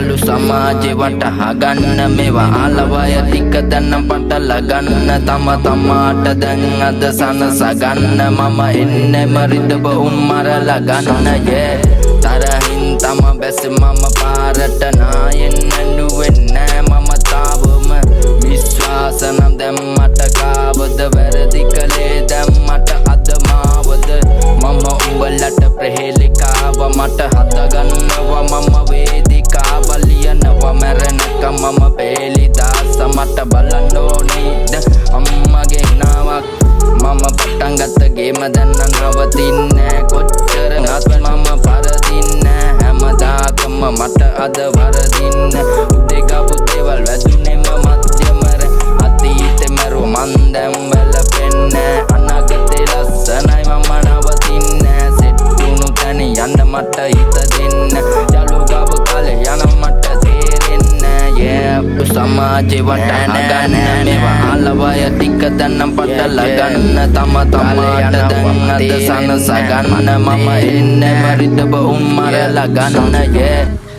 යලු සමාජේ වටහා ගන්න මේවා ආලවය ටික දැන් පටල ගන්න තම තමාට දැන් අද සනස ගන්න මම එන්නේ මරිදබ උම්මරලා ගන්න තරහින් තම බැස මම පාරට නායෙන් නැඬුවෙන්නේ මම තාවම විශ්වාස නම් දැන් මට කාවද වැරදි කලේ දැන් මට අද මාවද මම උඹලට ප්‍රහෙලිකාව මට හදගන්නවා මම වේදිකාව ලියනවා මැරෙනක මම පෙලි දාස මට බලන්න ඕනේද අම්මගේ නාවක් මම පටන් ගත්ත ගේම දැන් නවතින්නේ කොච්චර ගාස්වල මම පරදින්නේ හැමදාකම මට අද වරදින්නේ උදේ ගාපු දේවල් වැදුනේම මධ්‍යමර අතීතේ මරු මන් දැන් වැළපෙන්නේ අනාගතේ ලස්සනයි මම නවතින්නේ සෙට්ටුණු තැන යන්න මට හිත දෙන්න යලු ගාපු කාලේ යන මට තේරෙන්නේ සමාජේ වටහා ගන්න මේවා ආලවය ටික දැන් පටල ගන්න තම තමාට දැන් අද සනස ගන්න මම එන්නේ මරිදබ උම්මරලා ගන්න